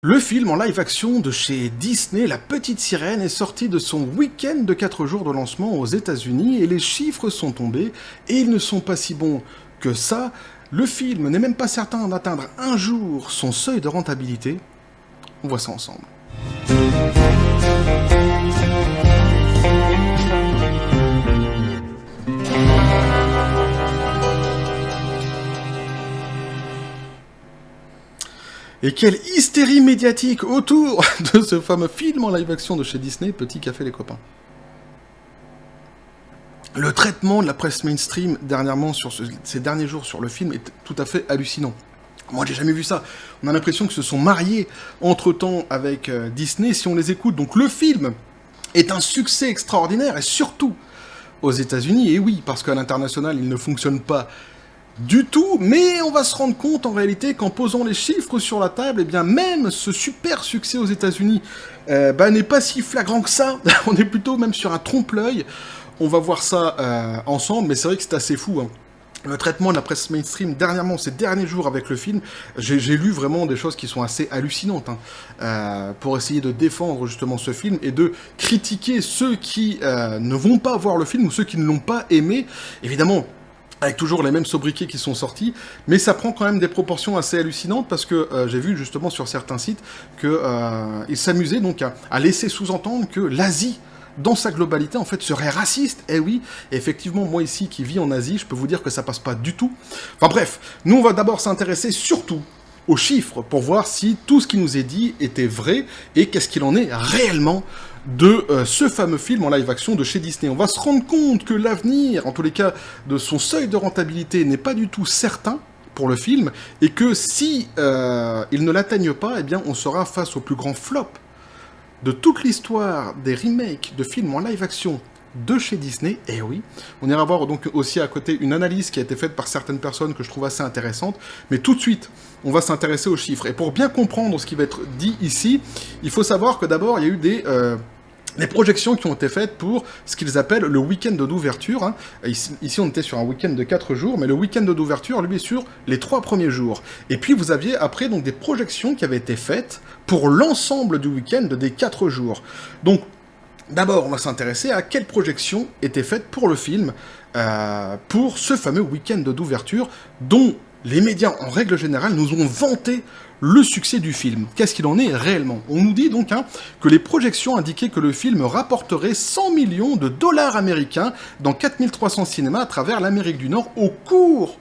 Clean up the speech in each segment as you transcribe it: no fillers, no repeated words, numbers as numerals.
Le film en live-action de chez Disney, La Petite Sirène, est sorti de son week-end de 4 jours de lancement aux États-Unis et les chiffres sont tombés et ils ne sont pas si bons que ça. Le film n'est même pas certain d'atteindre un jour son seuil de rentabilité. On voit ça ensemble. Et quelle hystérie médiatique autour de ce fameux film en live-action de chez Disney, Petit Café les copains. Le traitement de la presse mainstream dernièrement sur ces derniers jours sur le film est tout à fait hallucinant. Moi, j'ai jamais vu ça. On a l'impression que se sont mariés entre-temps avec Disney, si on les écoute. Donc le film est un succès extraordinaire, et surtout aux États-Unis. Et oui, parce qu'à l'international, il ne fonctionne pas du tout, mais on va se rendre compte en réalité qu'en posant les chiffres sur la table, eh bien même ce super succès aux États-Unis n'est pas si flagrant que ça. On est plutôt même sur un trompe-l'œil. On va voir ça ensemble, mais c'est vrai que c'est assez fou, hein. Le traitement de la presse mainstream dernièrement, ces derniers jours avec le film, j'ai lu vraiment des choses qui sont assez hallucinantes, hein, pour essayer de défendre justement ce film et de critiquer ceux qui ne vont pas voir le film ou ceux qui ne l'ont pas aimé. Évidemment, avec toujours les mêmes sobriquets qui sont sortis, mais ça prend quand même des proportions assez hallucinantes parce que j'ai vu justement sur certains sites qu'ils s'amusaient donc à laisser sous-entendre que l'Asie, dans sa globalité, en fait, serait raciste. Eh oui, et effectivement, moi ici, qui vis en Asie, je peux vous dire que ça passe pas du tout. Enfin bref, nous on va d'abord s'intéresser surtout aux chiffres pour voir si tout ce qui nous est dit était vrai et qu'est-ce qu'il en est réellement de ce fameux film en live-action de chez Disney. On va se rendre compte que l'avenir, en tous les cas, de son seuil de rentabilité n'est pas du tout certain pour le film, et que si il ne l'atteigne pas, eh bien, on sera face au plus grand flop de toute l'histoire des remakes de films en live-action de chez Disney. Et oui, on ira voir donc aussi à côté une analyse qui a été faite par certaines personnes que je trouve assez intéressante, mais tout de suite, on va s'intéresser aux chiffres. Et pour bien comprendre ce qui va être dit ici, il faut savoir que d'abord, il y a eu des projections qui ont été faites pour ce qu'ils appellent le week-end d'ouverture, hein. Ici, on était sur un week-end de 4 jours, mais le week-end d'ouverture, lui, est sur les 3 premiers jours. Et puis, vous aviez après donc des projections qui avaient été faites pour l'ensemble du week-end des 4 jours. Donc, d'abord, on va s'intéresser à quelles projections étaient faites pour le film, pour ce fameux week-end d'ouverture, dont les médias, en règle générale, nous ont vanté le succès du film. Qu'est-ce qu'il en est réellement? On nous dit donc que les projections indiquaient que le film rapporterait 100 millions de dollars américains dans 4300 cinémas à travers l'Amérique du Nord au cours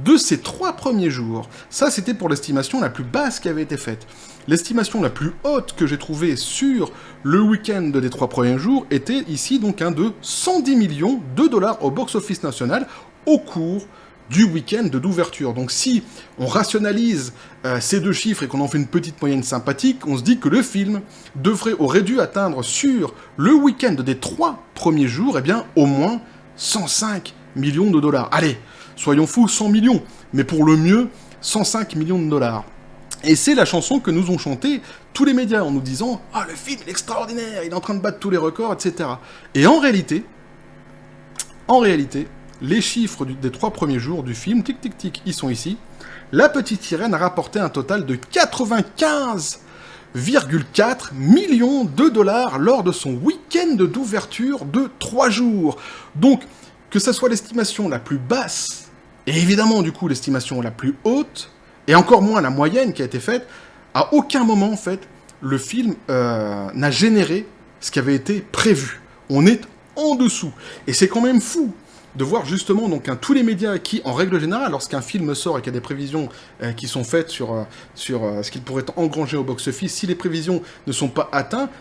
de ces 3 premiers jours. Ça, c'était pour l'estimation la plus basse qui avait été faite. L'estimation la plus haute que j'ai trouvée sur le week-end des 3 premiers jours était ici donc de 110 millions de dollars au box-office national au cours du week-end d'ouverture. Donc si on rationalise ces deux chiffres et qu'on en fait une petite moyenne sympathique, on se dit que le film aurait dû atteindre sur le week-end des 3 premiers jours, eh bien au moins 105 millions de dollars. Allez, soyons fous, 100 millions, mais pour le mieux, 105 millions de dollars. Et c'est la chanson que nous ont chanté tous les médias en nous disant « Ah, le film est extraordinaire, il est en train de battre tous les records, etc. » Et en réalité, les chiffres des 3 premiers jours du film, tic tic tic, ils sont ici. La Petite Sirène a rapporté un total de 95,4 millions de dollars lors de son week-end d'ouverture de 3 jours. Donc, que ce soit l'estimation la plus basse, et évidemment du coup l'estimation la plus haute, et encore moins la moyenne qui a été faite, à aucun moment en fait, le film n'a généré ce qui avait été prévu. On est en dessous. Et c'est quand même fou de voir justement donc tous les médias qui, en règle générale, lorsqu'un film sort et qu'il y a des prévisions qui sont faites sur ce qu'il pourrait engranger au box-office, si les prévisions ne sont pas atteintes,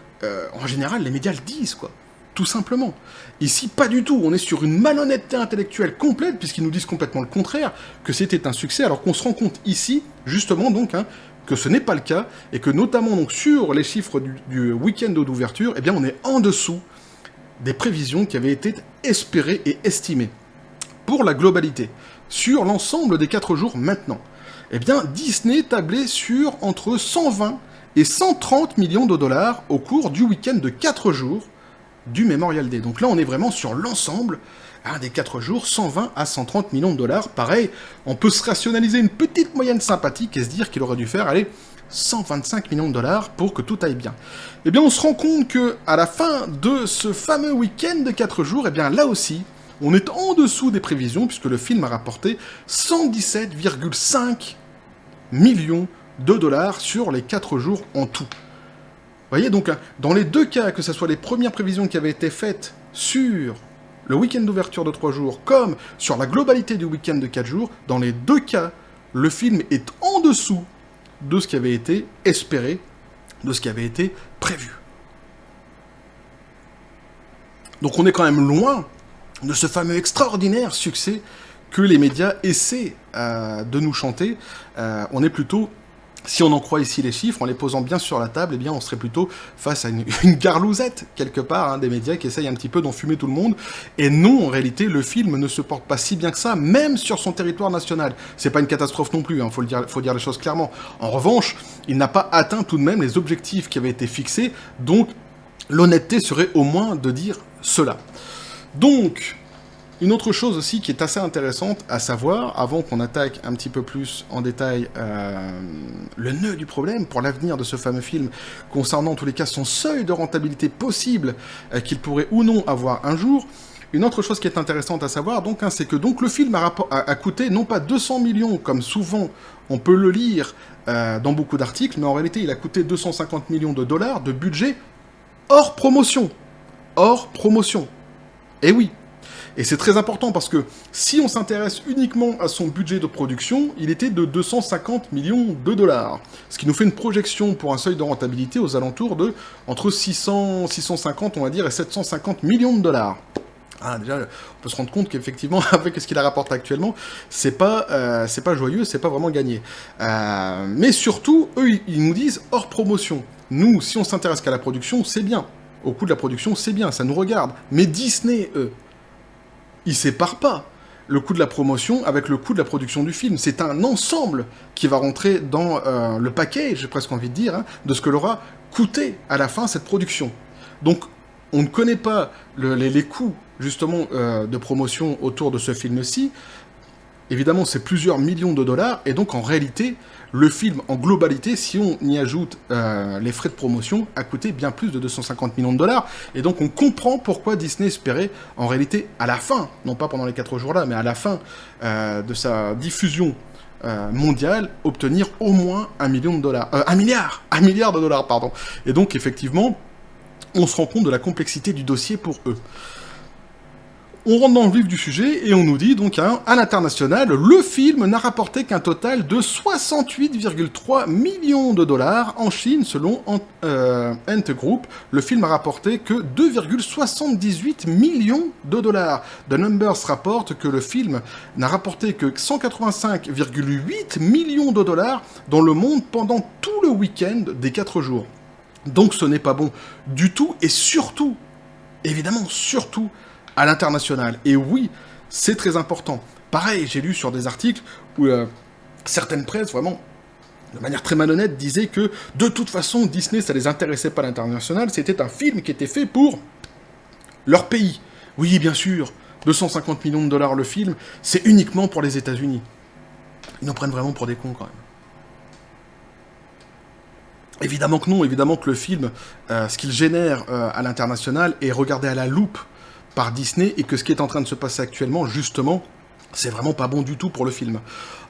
en général, les médias le disent, quoi. Tout simplement. Ici, pas du tout. On est sur une malhonnêteté intellectuelle complète, puisqu'ils nous disent complètement le contraire, que c'était un succès, alors qu'on se rend compte ici, justement, donc, que ce n'est pas le cas, et que notamment donc sur les chiffres du week-end d'ouverture, eh bien, on est en dessous des prévisions qui avaient été espérées et estimées. Pour la globalité, sur l'ensemble des 4 jours maintenant, eh bien, Disney tablait sur entre 120 et 130 millions de dollars au cours du week-end de 4 jours du Memorial Day. Donc là, on est vraiment sur l'ensemble des 4 jours, 120 à 130 millions de dollars. Pareil, on peut se rationaliser une petite moyenne sympathique et se dire qu'il aurait dû faire, allez, 125 millions de dollars pour que tout aille bien. Eh bien, on se rend compte que à la fin de ce fameux week-end de 4 jours, eh bien là aussi, on est en dessous des prévisions, puisque le film a rapporté 117,5 millions de dollars sur les 4 jours en tout. Vous voyez, donc, dans les deux cas, que ce soit les premières prévisions qui avaient été faites sur le week-end d'ouverture de 3 jours, comme sur la globalité du week-end de 4 jours, dans les deux cas, le film est en dessous de ce qui avait été espéré, de ce qui avait été prévu. Donc on est quand même loin de ce fameux extraordinaire succès que les médias essaient de nous chanter. On est plutôt, si on en croit ici les chiffres, en les posant bien sur la table, eh bien on serait plutôt face à une garlousette, quelque part, des médias qui essayent un petit peu d'enfumer tout le monde. Et non, en réalité, le film ne se porte pas si bien que ça, même sur son territoire national. C'est pas une catastrophe non plus, faut dire les choses clairement. En revanche, il n'a pas atteint tout de même les objectifs qui avaient été fixés, donc l'honnêteté serait au moins de dire cela. Donc, une autre chose aussi qui est assez intéressante à savoir, avant qu'on attaque un petit peu plus en détail le nœud du problème pour l'avenir de ce fameux film, concernant en tous les cas son seuil de rentabilité possible qu'il pourrait ou non avoir un jour, une autre chose qui est intéressante à savoir, donc, c'est que donc, le film a coûté non pas 200 millions, comme souvent on peut le lire dans beaucoup d'articles, mais en réalité il a coûté 250 millions de dollars de budget hors promotion. Hors promotion. Et oui. Et c'est très important parce que si on s'intéresse uniquement à son budget de production, il était de 250 millions de dollars. Ce qui nous fait une projection pour un seuil de rentabilité aux alentours de entre 650, on va dire, et 750 millions de dollars. Déjà, on peut se rendre compte qu'effectivement, avec ce qu'il rapporte actuellement, c'est pas joyeux, c'est pas vraiment gagné. Mais surtout, eux, ils nous disent hors promotion. Nous, si on s'intéresse qu'à la production, c'est bien. Au coût de la production, c'est bien, ça nous regarde. Mais Disney, eux, ils séparent pas le coût de la promotion avec le coût de la production du film. C'est un ensemble qui va rentrer dans le package, j'ai presque envie de dire, de ce que l'aura coûté à la fin cette production. Donc, on ne connaît pas les coûts, justement, de promotion autour de ce film-ci. Évidemment, c'est plusieurs millions de dollars, et donc, en réalité, le film, en globalité, si on y ajoute les frais de promotion, a coûté bien plus de 250 millions de dollars, et donc on comprend pourquoi Disney espérait, en réalité, à la fin, non pas pendant les 4 jours-là, mais à la fin de sa diffusion mondiale, obtenir au moins un milliard de dollars, pardon. Et donc, effectivement, on se rend compte de la complexité du dossier pour eux. On rentre dans le vif du sujet et on nous dit donc à l'international, le film n'a rapporté qu'un total de 68,3 millions de dollars en Chine selon Ant Group. Le film a rapporté que 2,78 millions de dollars. The Numbers rapporte que le film n'a rapporté que 185,8 millions de dollars dans le monde pendant tout le week-end des 4 jours. Donc ce n'est pas bon du tout et surtout, évidemment surtout, à l'international. Et oui, c'est très important. Pareil, j'ai lu sur des articles où certaines presses, vraiment, de manière très malhonnête, disaient que, de toute façon, Disney, ça les intéressait pas à l'international, c'était un film qui était fait pour leur pays. Oui, bien sûr, 250 millions de dollars le film, c'est uniquement pour les États-Unis. Ils nous prennent vraiment pour des cons, quand même. Évidemment que non, évidemment que le film, ce qu'il génère à l'international est regardé à la loupe par Disney, et que ce qui est en train de se passer actuellement, justement, c'est vraiment pas bon du tout pour le film.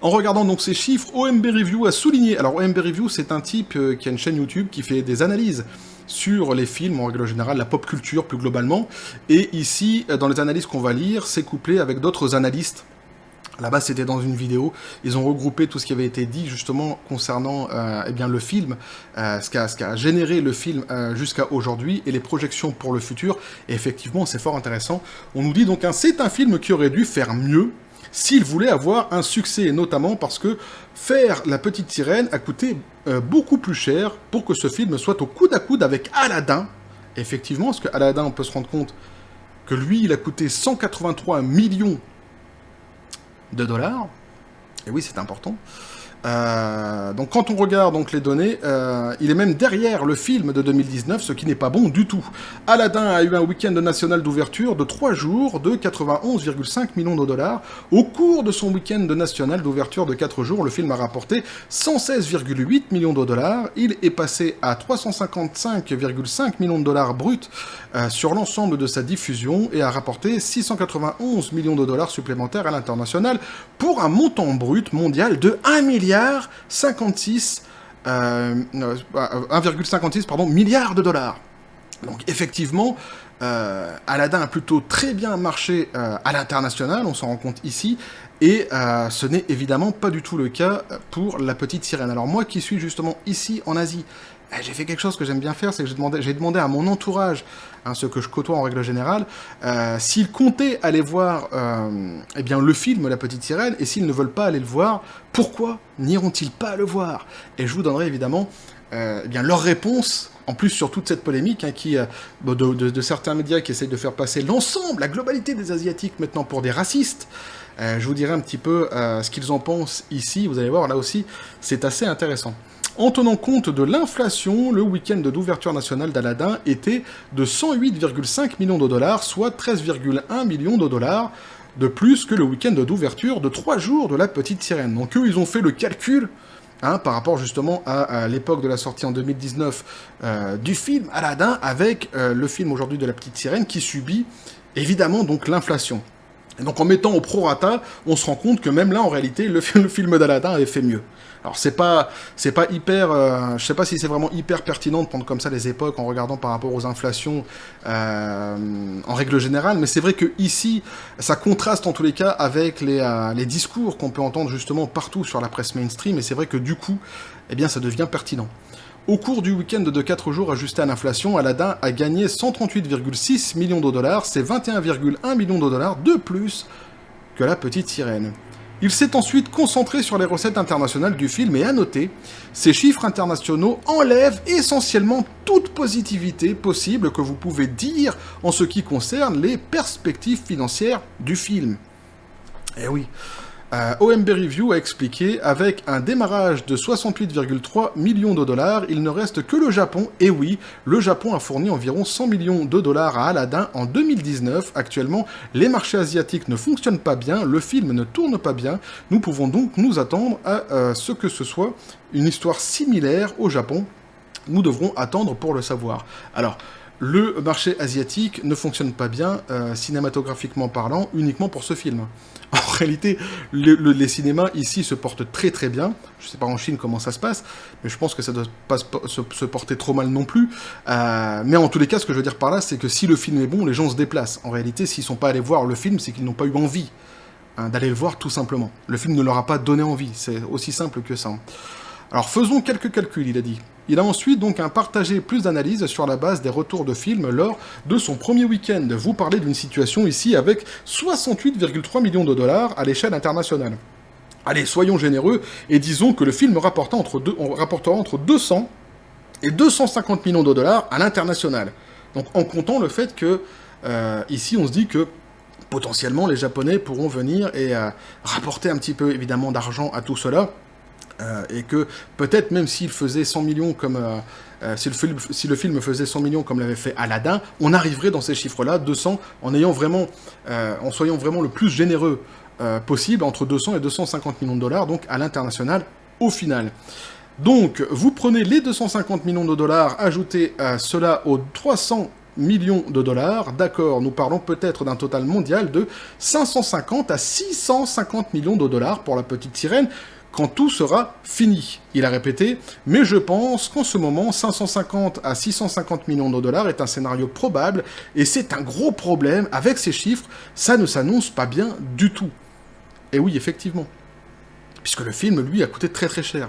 En regardant donc ces chiffres, OMB Review a souligné... Alors OMB Review, c'est un type qui a une chaîne YouTube qui fait des analyses sur les films, en règle générale, la pop culture plus globalement, et ici, dans les analyses qu'on va lire, c'est couplé avec d'autres analystes. Là-bas, c'était dans une vidéo. Ils ont regroupé tout ce qui avait été dit, justement, concernant le film, ce qu'a généré le film jusqu'à aujourd'hui, et les projections pour le futur. Et effectivement, c'est fort intéressant. On nous dit donc, c'est un film qui aurait dû faire mieux s'il voulait avoir un succès, et notamment parce que faire La Petite Sirène a coûté beaucoup plus cher pour que ce film soit au coude à coude avec Aladdin. Effectivement, parce que Aladdin, on peut se rendre compte que lui, il a coûté 183 millions de dollars, et oui, c'est important, Donc quand on regarde donc les données, il est même derrière le film de 2019, ce qui n'est pas bon du tout. Aladdin a eu un week-end national d'ouverture de 3 jours de 91,5 millions de dollars. Au cours de son week-end national d'ouverture de 4 jours, le film a rapporté 116,8 millions de dollars. Il est passé à 355,5 millions de dollars bruts sur l'ensemble de sa diffusion et a rapporté 691 millions de dollars supplémentaires à l'international pour un montant brut mondial de 1,56 milliard de dollars. Donc effectivement, Aladdin a plutôt très bien marché à l'international, on s'en rend compte ici, et ce n'est évidemment pas du tout le cas pour La Petite Sirène. Alors moi qui suis justement ici en Asie, j'ai fait quelque chose que j'aime bien faire, c'est que j'ai demandé à mon entourage, ceux que je côtoie en règle générale, s'ils comptaient aller voir eh bien, le film La Petite Sirène, et s'ils ne veulent pas aller le voir, pourquoi n'iront-ils pas le voir? Et je vous donnerai évidemment eh bien, leur réponse, en plus sur toute cette polémique de certains médias qui essayent de faire passer l'ensemble, la globalité des Asiatiques maintenant pour des racistes. Je vous dirai un petit peu ce qu'ils en pensent ici, vous allez voir, là aussi, c'est assez intéressant. En tenant compte de l'inflation, le week-end d'ouverture nationale d'Aladdin était de 108,5 millions de dollars, soit 13,1 millions de dollars de plus que le week-end d'ouverture de 3 jours de La Petite Sirène. Donc eux, ils ont fait le calcul par rapport justement à l'époque de la sortie en 2019 du film Aladdin, avec le film aujourd'hui de La Petite Sirène qui subit évidemment donc l'inflation. Et donc en mettant au prorata, on se rend compte que même là, en réalité, le film d'Aladdin avait fait mieux. Alors c'est pas hyper, je sais pas si c'est vraiment hyper pertinent de prendre comme ça les époques en regardant par rapport aux inflations en règle générale, mais c'est vrai que ici, ça contraste en tous les cas avec les discours qu'on peut entendre justement partout sur la presse mainstream, et c'est vrai que du coup, eh bien ça devient pertinent. Au cours du week-end de 4 jours ajusté à l'inflation, Aladdin a gagné 138,6 millions de dollars, c'est 21,1 millions de dollars de plus que La Petite Sirène. Il s'est ensuite concentré sur les recettes internationales du film et à noter, ces chiffres internationaux enlèvent essentiellement toute positivité possible que vous pouvez dire en ce qui concerne les perspectives financières du film. Eh oui. OMB Review a expliqué, avec un démarrage de 68,3 millions de dollars, il ne reste que le Japon. Et oui, le Japon a fourni environ 100 millions de dollars à Aladdin en 2019. Actuellement, les marchés asiatiques ne fonctionnent pas bien, le film ne tourne pas bien. Nous pouvons donc nous attendre à ce que ce soit une histoire similaire au Japon. Nous devrons attendre pour le savoir. Alors, le marché asiatique ne fonctionne pas bien, cinématographiquement parlant, uniquement pour ce film. En réalité, les cinémas ici se portent très très bien. Je ne sais pas en Chine comment ça se passe, mais je pense que ça ne doit pas se porter trop mal non plus. Mais en tous les cas, ce que je veux dire par là, c'est que si le film est bon, les gens se déplacent. En réalité, s'ils ne sont pas allés voir le film, c'est qu'ils n'ont pas eu envie d'aller le voir tout simplement. Le film ne leur a pas donné envie, c'est aussi simple que ça. Alors faisons quelques calculs, il a dit. Il a ensuite donc partagé plus d'analyses sur la base des retours de films lors de son premier week-end. Vous parlez d'une situation ici avec 68,3 millions de dollars à l'échelle internationale. Allez, soyons généreux et disons que le film rapportera entre 200 et 250 millions de dollars à l'international. Donc en comptant le fait que ici on se dit que potentiellement les Japonais pourront venir et rapporter un petit peu évidemment d'argent à tout cela. Et que peut-être même s'il faisait 100 millions comme si le film faisait 100 millions comme l'avait fait Aladdin, on arriverait dans ces chiffres-là, 200, en soyant vraiment le plus généreux possible, entre 200 et 250 millions de dollars, donc à l'international au final. Donc vous prenez les 250 millions de dollars, ajoutez cela aux 300 millions de dollars, d'accord, nous parlons peut-être d'un total mondial de 550 à 650 millions de dollars pour La Petite Sirène, quand tout sera fini. Il a répété, mais je pense qu'en ce moment, 550 à 650 millions de dollars est un scénario probable, et c'est un gros problème, avec ces chiffres, ça ne s'annonce pas bien du tout. Et oui, effectivement. Puisque le film, lui, a coûté très très cher.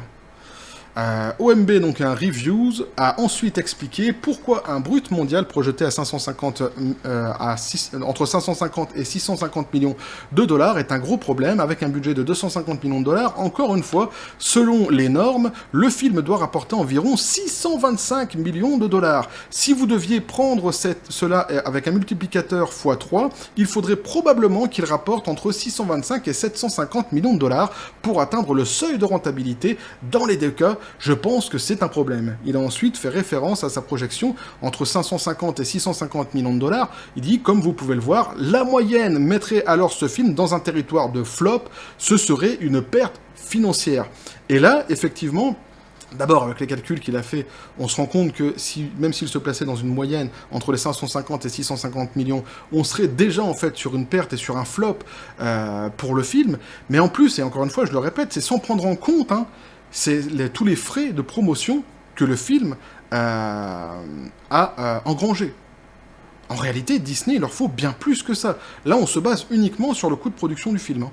OMB, donc un Reviews, a ensuite expliqué pourquoi un brut mondial projeté à 550, entre 550 et 650 millions de dollars est un gros problème, avec un budget de 250 millions de dollars. Encore une fois, selon les normes, le film doit rapporter environ 625 millions de dollars. Si vous deviez prendre cela avec un multiplicateur x3, il faudrait probablement qu'il rapporte entre 625 et 750 millions de dollars pour atteindre le seuil de rentabilité. Dans les deux cas, je pense que c'est un problème. Il a ensuite fait référence à sa projection entre 550 et 650 millions de dollars. Il dit, comme vous pouvez le voir, la moyenne mettrait alors ce film dans un territoire de flop, ce serait une perte financière. Et là, effectivement, d'abord, avec les calculs qu'il a fait, on se rend compte que même s'il se plaçait dans une moyenne entre les 550 et 650 millions, on serait déjà en fait sur une perte et sur un flop pour le film. Mais en plus, et encore une fois, je le répète, c'est sans prendre en compte tous les frais de promotion que le film a engrangé. En réalité, Disney, il leur faut bien plus que ça. Là, on se base uniquement sur le coût de production du film.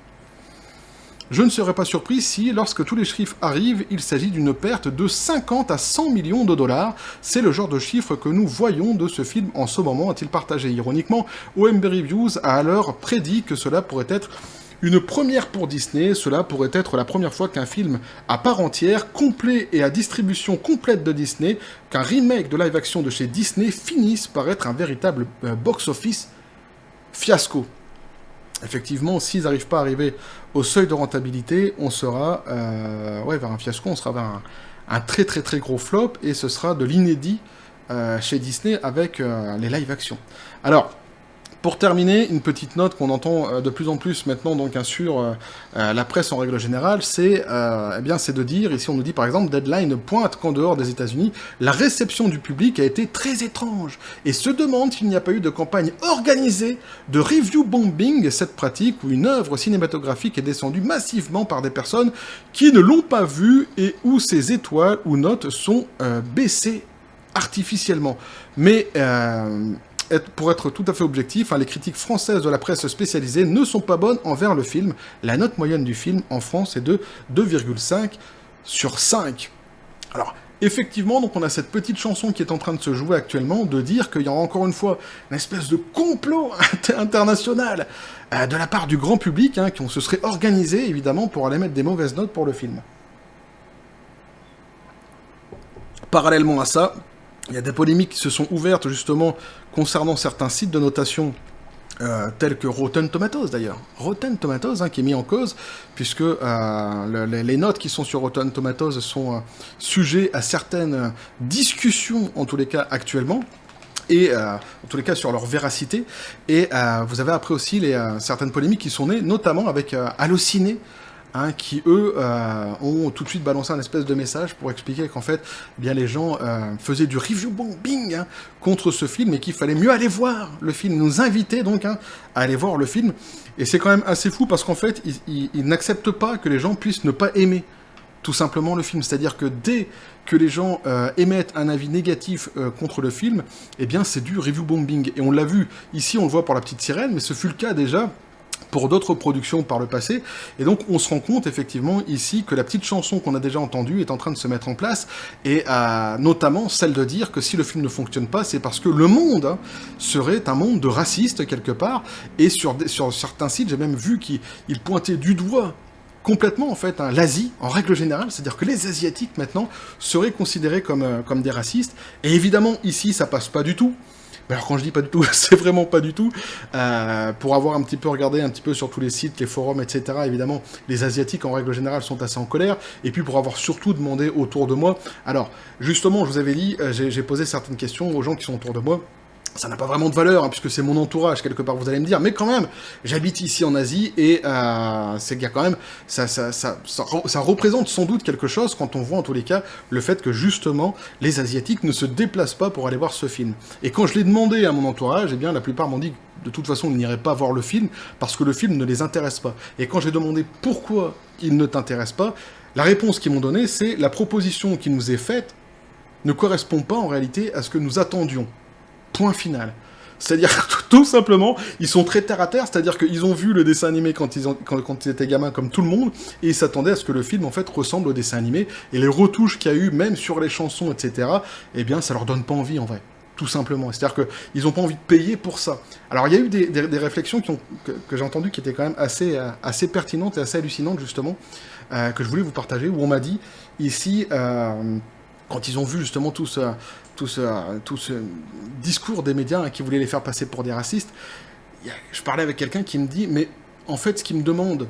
Je ne serais pas surpris si, lorsque tous les chiffres arrivent, il s'agit d'une perte de 50 à 100 millions de dollars. C'est le genre de chiffre que nous voyons de ce film en ce moment, a-t-il partagé ironiquement. OMB Reviews a alors prédit que cela pourrait être une première pour Disney. Cela pourrait être la première fois qu'un film à part entière, complet et à distribution complète de Disney, qu'un remake de live-action de chez Disney finisse par être un véritable box-office fiasco. Effectivement, s'ils n'arrivent pas à arriver au seuil de rentabilité, on sera vers un fiasco, on sera vers un très très très gros flop, et ce sera de l'inédit chez Disney avec les live-action. Alors, pour terminer, une petite note qu'on entend de plus en plus maintenant donc sur la presse en règle générale, c'est de dire, ici on nous dit par exemple, Deadline pointe qu'en dehors des États-Unis, la réception du public a été très étrange et se demande s'il n'y a pas eu de campagne organisée de review bombing, cette pratique où une œuvre cinématographique est descendue massivement par des personnes qui ne l'ont pas vue et où ses étoiles ou notes sont baissées artificiellement. Mais pour être tout à fait objectif, les critiques françaises de la presse spécialisée ne sont pas bonnes envers le film. La note moyenne du film en France est de 2,5 sur 5. Alors, effectivement, donc on a cette petite chanson qui est en train de se jouer actuellement, de dire qu'il y a encore une fois une espèce de complot international de la part du grand public, qui se serait organisé, évidemment, pour aller mettre des mauvaises notes pour le film. Parallèlement à ça, il y a des polémiques qui se sont ouvertes justement concernant certains sites de notation tels que Rotten Tomatoes d'ailleurs. Rotten Tomatoes qui est mis en cause puisque les notes qui sont sur Rotten Tomatoes sont sujets à certaines discussions en tous les cas actuellement. Et en tous les cas sur leur véracité. Et vous avez après aussi certaines polémiques qui sont nées notamment avec Allociné, qui, eux, ont tout de suite balancé un espèce de message pour expliquer qu'en fait, les gens faisaient du review bombing contre ce film et qu'il fallait mieux aller voir le film. Ils nous invitaient donc à aller voir le film. Et c'est quand même assez fou parce qu'en fait, ils n'acceptent pas que les gens puissent ne pas aimer tout simplement le film. C'est-à-dire que dès que les gens émettent un avis négatif contre le film, eh bien c'est du review bombing. Et on l'a vu, ici on le voit pour La Petite Sirène, mais ce fut le cas déjà pour d'autres productions par le passé, et donc on se rend compte effectivement ici que la petite chanson qu'on a déjà entendue est en train de se mettre en place, et notamment celle de dire que si le film ne fonctionne pas, c'est parce que le monde serait un monde de racistes quelque part, et sur certains sites, j'ai même vu qu'ils pointaient du doigt complètement en fait l'Asie en règle générale, c'est-à-dire que les Asiatiques maintenant seraient considérés comme des racistes, et évidemment ici ça passe pas du tout. Alors quand je dis pas du tout, c'est vraiment pas du tout. Pour avoir un petit peu regardé un petit peu sur tous les sites, les forums, etc., évidemment, les Asiatiques en règle générale sont assez en colère. Et puis pour avoir surtout demandé autour de moi. Alors, justement, je vous avais dit, j'ai posé certaines questions aux gens qui sont autour de moi. Ça n'a pas vraiment de valeur, puisque c'est mon entourage, quelque part, vous allez me dire. Mais quand même, j'habite ici en Asie, et c'est qu'il y a quand même... Ça représente sans doute quelque chose, quand on voit, en tous les cas, le fait que, justement, les Asiatiques ne se déplacent pas pour aller voir ce film. Et quand je l'ai demandé à mon entourage, eh bien, la plupart m'ont dit que, de toute façon, ils n'iraient pas voir le film, parce que le film ne les intéresse pas. Et quand j'ai demandé pourquoi il ne t'intéresse pas, la réponse qu'ils m'ont donnée, c'est la proposition qui nous est faite ne correspond pas, en réalité, à ce que nous attendions. Point final. C'est-à-dire, tout simplement, ils sont très terre-à-terre, c'est-à-dire qu'ils ont vu le dessin animé quand ils étaient gamins, comme tout le monde, et ils s'attendaient à ce que le film, en fait, ressemble au dessin animé, et les retouches qu'il y a eu, même sur les chansons, etc., eh bien, ça leur donne pas envie, en vrai. Tout simplement. C'est-à-dire qu'ils n'ont pas envie de payer pour ça. Alors, il y a eu des réflexions que j'ai entendues qui étaient quand même assez pertinentes et assez hallucinantes, justement, que je voulais vous partager, où on m'a dit, ici, quand ils ont vu, justement, tout ce discours des médias qui voulaient les faire passer pour des racistes, je parlais avec quelqu'un qui me dit, mais en fait, ce qu'ils me demandent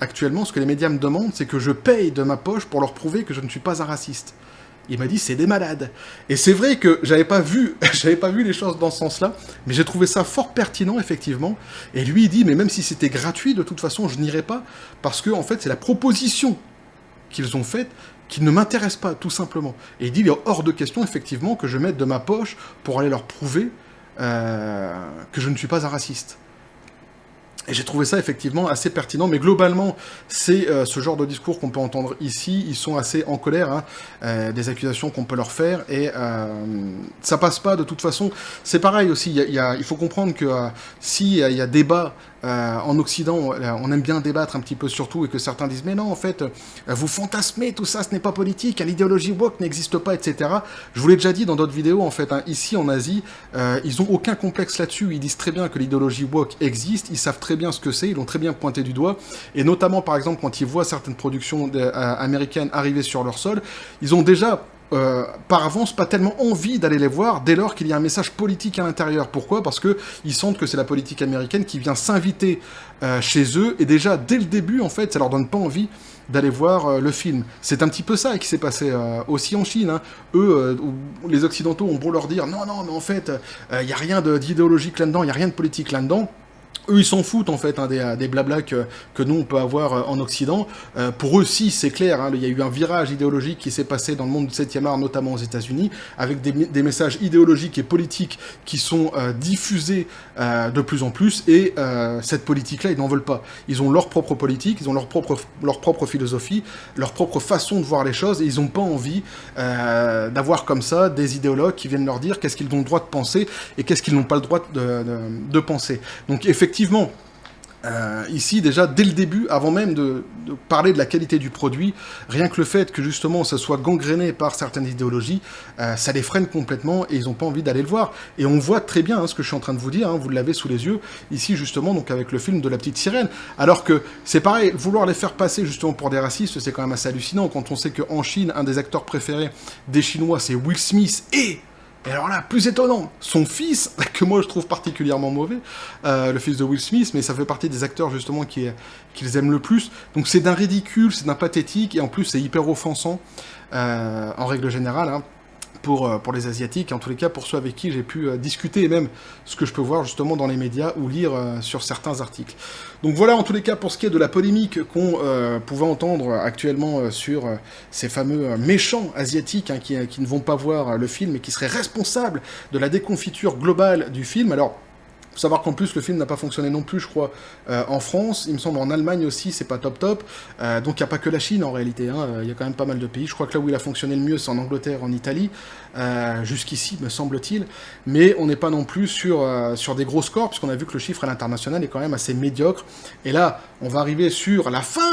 actuellement, ce que les médias me demandent, c'est que je paye de ma poche pour leur prouver que je ne suis pas un raciste. Il m'a dit, c'est des malades. Et c'est vrai que j'avais pas vu les choses dans ce sens-là, mais j'ai trouvé ça fort pertinent, effectivement. Et lui, il dit, mais même si c'était gratuit, de toute façon, je n'irai pas, parce que, en fait, c'est la proposition qu'ils ont faite qui ne m'intéresse pas, tout simplement. Et il dit, il est hors de question, effectivement, que je mette de ma poche pour aller leur prouver que je ne suis pas un raciste. Et j'ai trouvé ça effectivement assez pertinent, mais globalement, c'est ce genre de discours qu'on peut entendre ici. Ils sont assez en colère, des accusations qu'on peut leur faire, et ça passe pas de toute façon. C'est pareil aussi, il faut comprendre que s'il y a débat en Occident, on aime bien débattre un petit peu sur tout, et que certains disent, mais non, en fait, vous fantasmez, tout ça, ce n'est pas politique, l'idéologie woke n'existe pas, etc. Je vous l'ai déjà dit dans d'autres vidéos, en fait, ici en Asie, ils ont aucun complexe là-dessus, ils disent très bien que l'idéologie woke existe, ils savent très bien ce que c'est, ils l'ont très bien pointé du doigt, et notamment, par exemple, quand ils voient certaines productions américaines arriver sur leur sol, ils ont déjà par avance pas tellement envie d'aller les voir dès lors qu'il y a un message politique à l'intérieur. Pourquoi ? Parce que ils sentent que c'est la politique américaine qui vient s'inviter chez eux, et déjà dès le début en fait ça leur donne pas envie d'aller voir le film. C'est un petit peu ça qui s'est passé aussi en Chine. Eux, les Occidentaux ont beau leur dire non, mais en fait il n'y a rien d'idéologique là-dedans, il n'y a rien de politique là-dedans. Eux, ils s'en foutent, en fait, des blablas que nous, on peut avoir en Occident. Pour eux, si, c'est clair, il y a eu un virage idéologique qui s'est passé dans le monde du 7e art, notamment aux États-Unis, avec des messages idéologiques et politiques qui sont diffusés de plus en plus, et cette politique-là, ils n'en veulent pas. Ils ont leur propre politique, ils ont leur propre philosophie, leur propre façon de voir les choses, et ils n'ont pas envie d'avoir comme ça des idéologues qui viennent leur dire qu'est-ce qu'ils ont le droit de penser et qu'est-ce qu'ils n'ont pas le droit de penser. Donc, effectivement, ici, déjà, dès le début, avant même de parler de la qualité du produit, rien que le fait que, justement, ça soit gangréné par certaines idéologies, ça les freine complètement, et ils n'ont pas envie d'aller le voir. Et on voit très bien ce que je suis en train de vous dire, vous l'avez sous les yeux, ici, justement, donc avec le film de La Petite Sirène. Alors que, c'est pareil, vouloir les faire passer, justement, pour des racistes, c'est quand même assez hallucinant, quand on sait qu'en Chine, un des acteurs préférés des Chinois, c'est Will Smith, et alors là, plus étonnant, son fils, que moi je trouve particulièrement mauvais, le fils de Will Smith, mais ça fait partie des acteurs justement qu'ils aiment le plus. Donc c'est d'un ridicule, c'est d'un pathétique, et en plus c'est hyper offensant, en règle générale, pour les Asiatiques, en tous les cas pour ceux avec qui j'ai pu discuter, et même ce que je peux voir justement dans les médias ou lire sur certains articles. Donc voilà, en tous les cas, pour ce qui est de la polémique qu'on pouvait entendre actuellement sur ces fameux méchants asiatiques qui ne vont pas voir le film et qui seraient responsables de la déconfiture globale du film. Alors, faut savoir qu'en plus le film n'a pas fonctionné non plus, je crois, en France, il me semble en Allemagne aussi, c'est pas top, donc il n'y a pas que la Chine en réalité, il y a quand même pas mal de pays, je crois que là où il a fonctionné le mieux c'est en Angleterre, en Italie, jusqu'ici me semble-t-il, mais on n'est pas non plus sur des gros scores, puisqu'on a vu que le chiffre à l'international est quand même assez médiocre, et là on va arriver sur la fin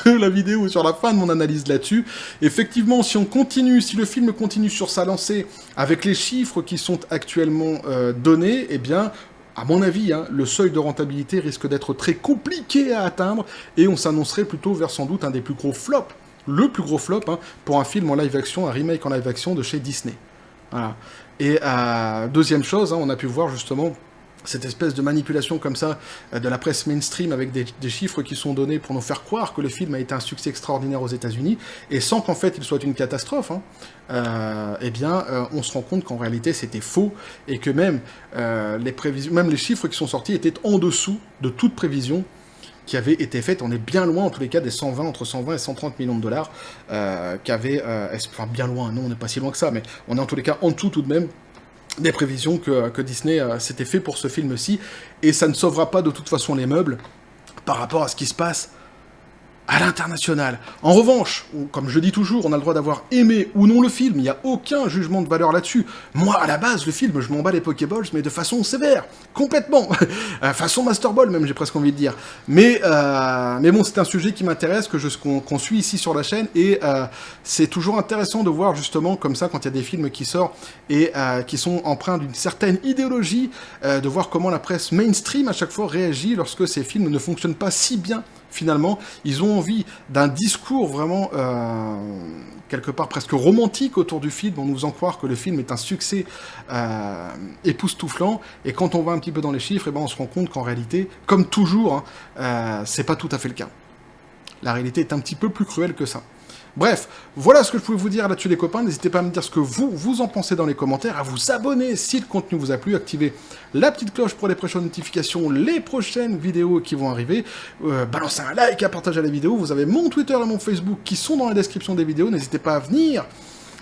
de la vidéo, sur la fin de mon analyse là-dessus. Effectivement, si le film continue sur sa lancée, avec les chiffres qui sont actuellement donnés, eh bien, à mon avis, le seuil de rentabilité risque d'être très compliqué à atteindre, et on s'annoncerait plutôt vers sans doute un des plus gros flops, le plus gros flop, pour un film en live action, un remake en live action de chez Disney. Voilà. Et deuxième chose, on a pu voir justement cette espèce de manipulation comme ça de la presse mainstream avec des chiffres qui sont donnés pour nous faire croire que le film a été un succès extraordinaire aux États-Unis, et sans qu'en fait il soit une catastrophe, eh bien on se rend compte qu'en réalité c'était faux, et que même les chiffres qui sont sortis étaient en dessous de toute prévision qui avait été faite. On est bien loin en tous les cas des entre 120 et 130 millions de dollars enfin bien loin, non on n'est pas si loin que ça, mais on est en tous les cas en dessous tout de même des prévisions que Disney s'était fait pour ce film-ci, et ça ne sauvera pas de toute façon les meubles par rapport à ce qui se passe à l'international. En revanche, comme je dis toujours, on a le droit d'avoir aimé ou non le film, il n'y a aucun jugement de valeur là-dessus. Moi, à la base, le film, je m'en bats les Pokéballs, mais de façon sévère, complètement. Façon Master Ball, même, j'ai presque envie de dire. Mais bon, c'est un sujet qui m'intéresse, qu'on suit ici sur la chaîne, et c'est toujours intéressant de voir, justement, comme ça, quand il y a des films qui sortent, et qui sont empreints d'une certaine idéologie, de voir comment la presse mainstream, à chaque fois, réagit lorsque ces films ne fonctionnent pas si bien. Finalement, ils ont envie d'un discours vraiment, quelque part presque romantique autour du film, en nous faisant croire que le film est un succès époustouflant, et quand on va un petit peu dans les chiffres, eh ben, on se rend compte qu'en réalité, comme toujours, hein, c'est pas tout à fait le cas. La réalité est un petit peu plus cruelle que ça. Bref, voilà ce que je pouvais vous dire là-dessus les copains, n'hésitez pas à me dire ce que vous en pensez dans les commentaires, à vous abonner si le contenu vous a plu, activez la petite cloche pour les prochaines notifications, les prochaines vidéos qui vont arriver, balancez un like, à partager la vidéo, vous avez mon Twitter et mon Facebook qui sont dans la description des vidéos, n'hésitez pas à venir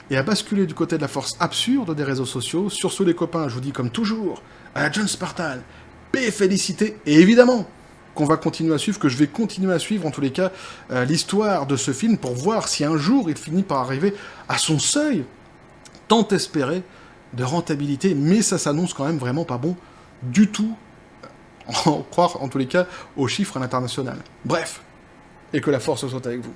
et à basculer du côté de la force absurde des réseaux sociaux. Sur ce les copains, je vous dis comme toujours, à la John Spartan, paix et félicité, et évidemment, qu'on va continuer à suivre, que je vais continuer à suivre en tous les cas l'histoire de ce film pour voir si un jour il finit par arriver à son seuil tant espéré de rentabilité, mais ça s'annonce quand même vraiment pas bon du tout, en croire en tous les cas aux chiffres à l'international. Bref, et que la force soit avec vous.